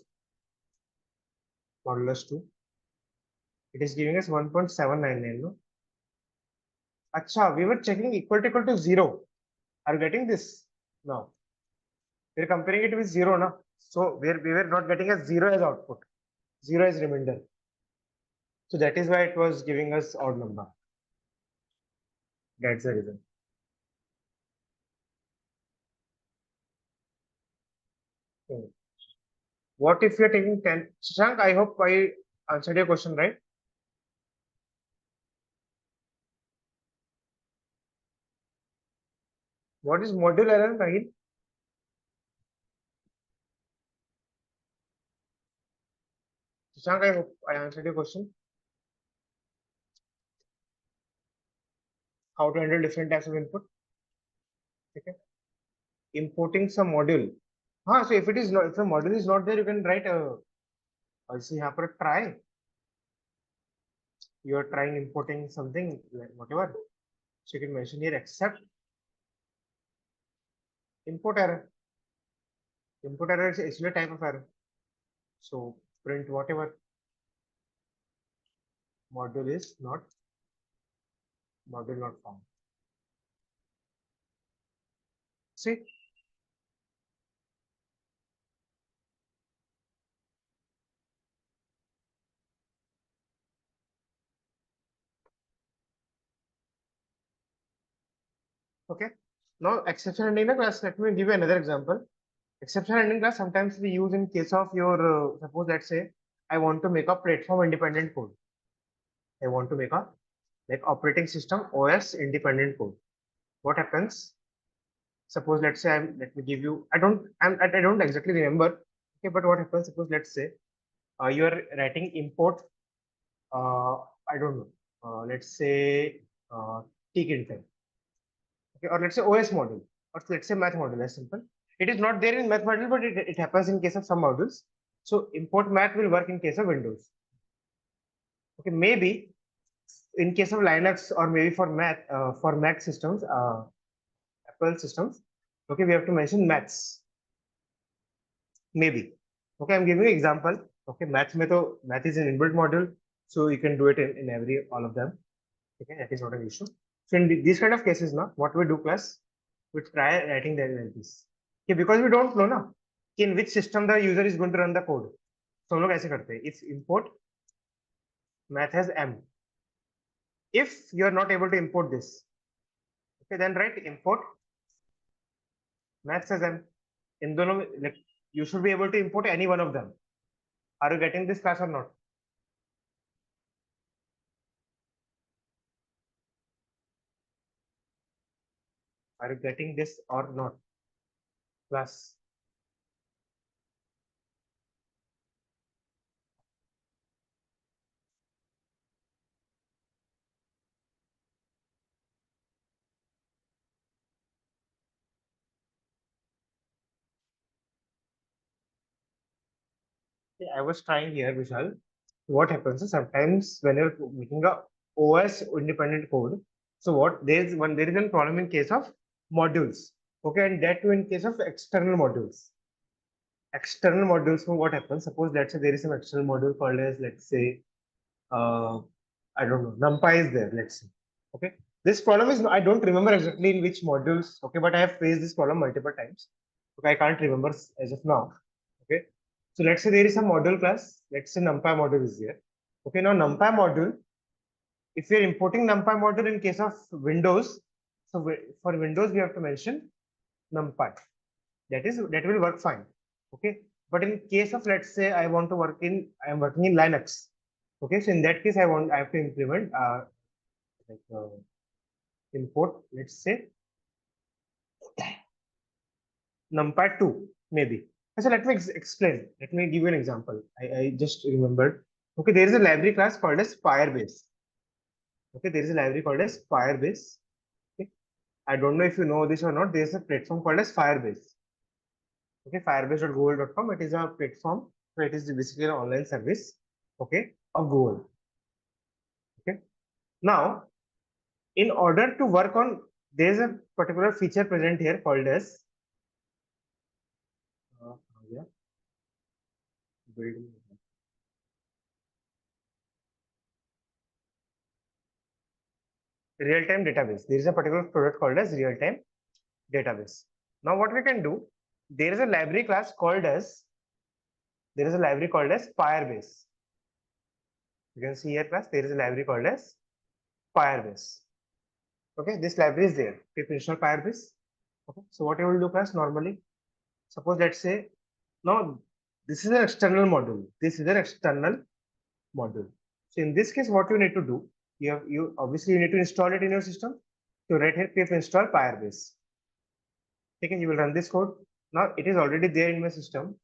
modulus 2. It is giving us 1.799. No? Acha, we were checking equal to 0. Are you getting this? No. We're comparing it with 0, no? So we were not getting a 0 as output. 0 as remainder. So that is why it was giving us odd number. That's the reason. Hmm. What if you're taking 10? Shashank, I hope I answered your question, right? What is module error, Rahil? Shashank, I hope I answered your question. How to handle different types of input. Okay. Importing some module. So if the module is not there, you can write a also यहाँ पर try. You are trying importing something, like whatever. So you can mention here except import error. Input error is actually a type of error. So print whatever module not found. See, okay. Now exception handling the class. Let me give you another example. Exception handling class sometimes we use in case of your suppose let's say I want to make a platform independent code. I want to make a like operating system OS independent code. What happens? Suppose let's say let me give you I don't exactly remember. Okay, but what happens? Suppose let's say you are writing import. I don't know. Let's say tkinter. Okay, or let's say OS module, or let's say math module. As simple. It is not there in math module, but it happens in case of some modules. So import math will work in case of Windows. Okay, maybe in case of Linux or maybe for Mac systems, Apple systems. Okay, we have to mention maths. Maybe. Okay, I'm giving you example. Okay, math is an inbuilt module, so you can do it in every all of them. Okay, that is not an issue. So in these kind of cases, now what we do class, we try writing them like this. Okay, because we don't know na in which system the user is going to run the code. So हम लोग ऐसे करते हैं. If import math has m. If you are not able to import this, okay, then write import math has m. In दोनों में, like you should be able to import any one of them. Are you getting this class or not? Are you getting this or not? Class. I was trying here, Vishal. What happens is sometimes when you're making a OS independent code, so what there is one problem in case of modules. Okay, and that too in case of external modules. External modules, so what happens? Suppose let's say there is some external module called as, let's say, uh, I don't know, NumPy is there, let's say. Okay. This problem is, I don't remember exactly in which modules. Okay, but I have faced this problem multiple times. Okay, I can't remember as of now. Okay. So let's say there is some module class. Let's say NumPy module is there. Okay, now NumPy module, if you're importing NumPy module in case of Windows, so for Windows, we have to mention NumPy. That will work fine. Okay. But in case of, let's say, I am working in Linux. Okay. So in that case, I have to implement, like, import, let's say, NumPy 2, maybe. So let me explain. Let me give you an example. I just remembered. Okay. There is a library class called as Firebase. Okay. There is a library called as Firebase. Okay. I don't know if you know this or not. There is a platform called as Firebase. Okay, firebase.google.com. It is a platform. So it is basically an online service. Okay, of Google. Okay. Now, in order to work on, there is a particular feature present here called as yeah, building real-time database. There is a particular product called as real-time database. Now, what we can do, there is a library class called as Firebase. You can see here class, there is a library called as Firebase. Okay, this library is there. Pip install Firebase. Okay, so what you will do class normally, suppose let's say, now this is an external module. This is an external module. So in this case, what you need to do, you obviously you need to install it in your system. So right here, pip install Firebase. Okay, you will run this code. Now it is already there in my system.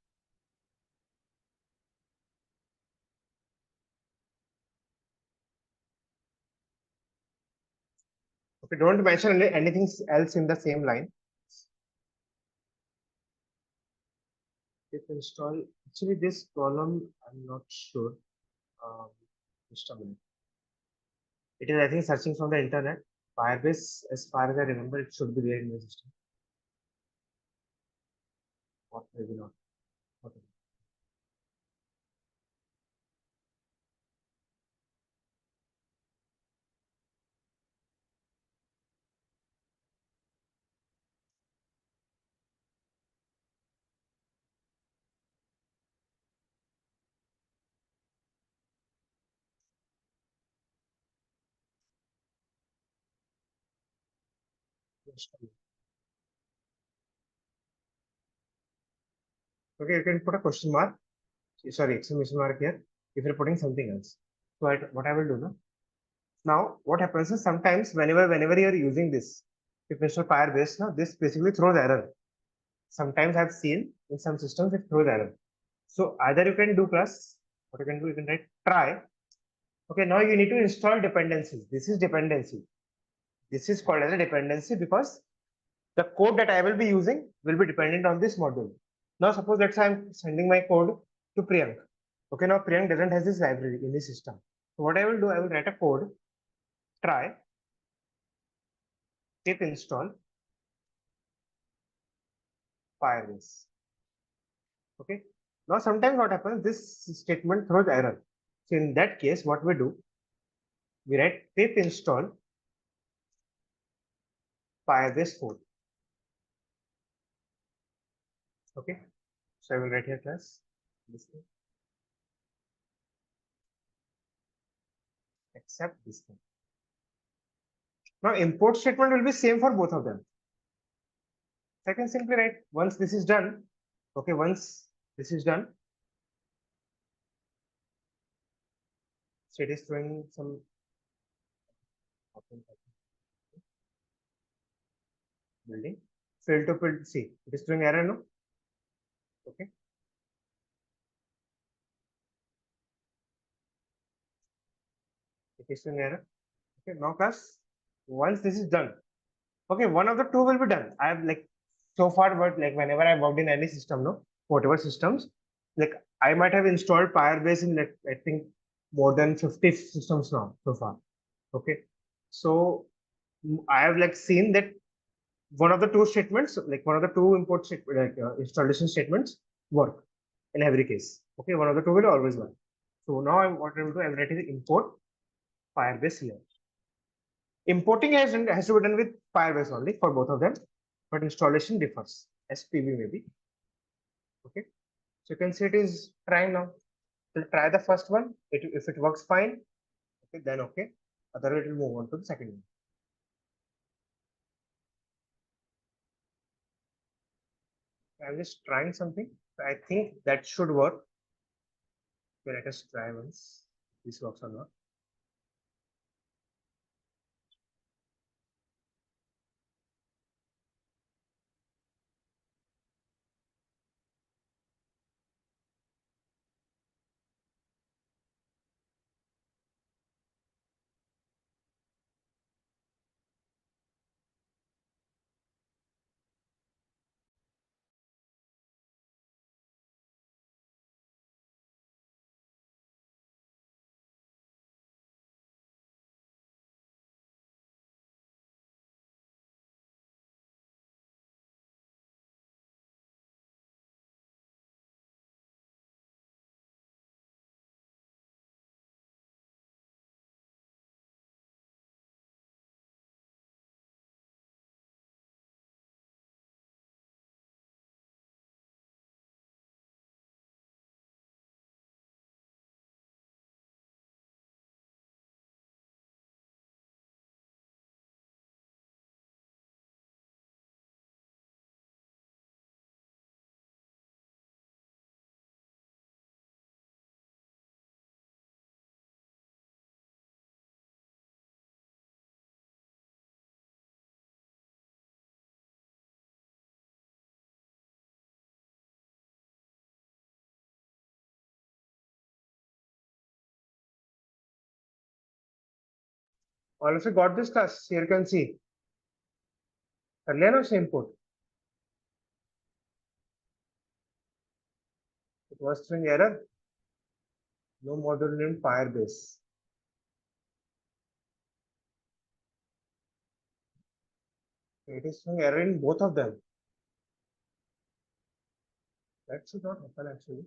Okay, don't mention anything else in the same line. Pip install. Actually, this column, I'm not sure. Just a minute. It is, I think, searching from the internet. Firebase, as far as I remember, it should be there in my system. Or maybe not. Okay. Just a minute. Okay, you can put a question mark. Sorry, exclamation mark here if you're putting something else. So what I will do now, what happens is sometimes whenever you're using this, if it's a Firebase, now this basically throws error. Sometimes I've seen in some systems it throws error. So either you can do plus, what you can do, you can write try. Okay, now you need to install dependencies. This is dependency. This is called as a dependency because the code that I will be using will be dependent on this module. Now, suppose let's say I'm sending my code to Priyank. Okay, now Priyank doesn't have this library in the system. So what I will do, I will write a code, try, pip install, Firebase. Okay. Now, sometimes what happens, this statement throws error. So in that case, what we do, we write pip install Firebase code. Okay. So I will write here class. This thing. Except this thing. Now, import statement will be same for both of them. So I can simply write once this is done. Okay, once this is done, so it is throwing some building fill to fill. See, it is throwing error, no? Okay. It is throwing error. Okay, now class, once this is done, okay, one of the two will be done. I have like so far, but like whenever I worked in any system, no, whatever systems, like I might have installed Firebase in like I think more than 50 systems now so far. Okay, so I have like seen that one of the two statements, like one of the two import installation statements work in every case. Okay, one of the two will always work. So now what I'm going to do, I'm writing import Firebase here. Importing has to be done with Firebase only for both of them, but installation differs. SPB maybe. Okay, so you can see it is trying now. So try the first one. If it works fine, okay, then okay. Otherwise, it will move on to the second one. I'm just trying something. I think that should work. Okay, let us try once. This works or not. All of you got this class. Here you can see. Earlier also import. It was showing error. No module named Firebase. It is showing error in both of them. That should not happen actually.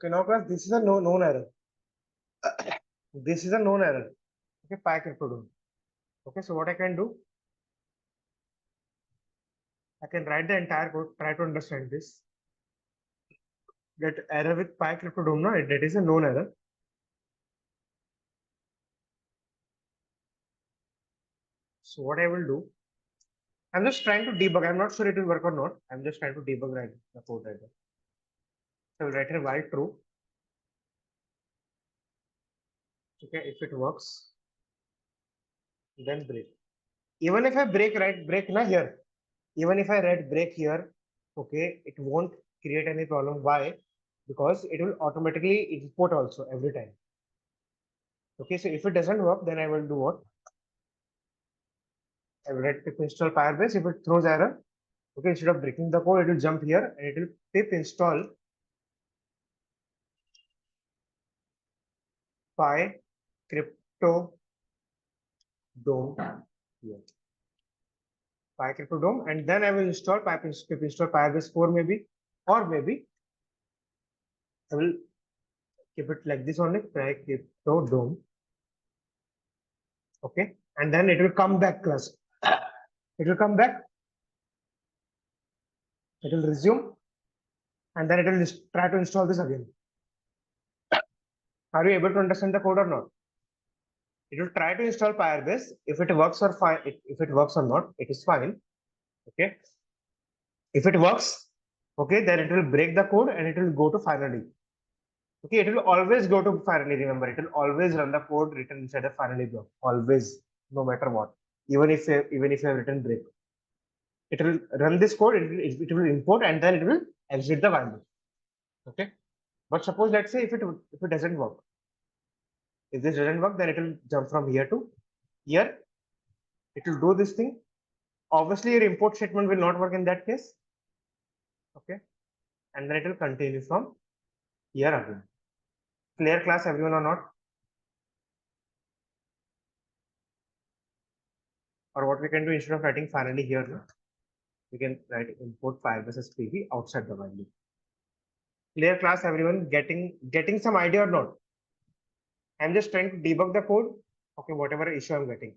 Okay, now class, this is a known error. This is a known error. Okay, PyCrypto. Okay, so what I can do, I can write the entire code, try to understand this. That error with PyCrypto, no, that is a known error. So what I will do, I'm just trying to debug. I'm not sure it will work or not. I'm just trying to debug the code right now. So I will write here while true. Okay, if it works, then break. Even if I break na here, even if I write break here, okay, it won't create any problem. Why? Because it will automatically import also every time. Okay, so if it doesn't work, then I will do what? I will write pip install Firebase. If it throws error, okay, instead of breaking the code, it will jump here and it will pip install Py crypto dome here. Py crypto dome, and then I will install pip install Firebase 4 maybe, or maybe I will keep it like this only, Py crypto dome. Okay, and then it will come back class. It will come back, it will resume, and then it will try to install this again. Are you able to understand the code or not? It will try to install Firebase. If it works or fine, if it works or not, it is fine. Okay. If it works, okay, then it will break the code and it will go to finally. Okay, it will always go to finally. Remember, it will always run the code written inside the finally block. Always, no matter what. Even if you have written break, it will run this code. It will import and then it will exit the while loop. Okay. But suppose let's say if it doesn't work, if this doesn't work, then it will jump from here to here. It will do this thing. Obviously, your import statement will not work in that case. Okay. And then it will continue from here again. Clear class, everyone or not? Or what we can do instead of writing finally here, no? We can write import Firebase PV outside the while loop. Clear class, everyone? Getting some idea or not? I'm just trying to debug the code. Okay, whatever issue I'm getting.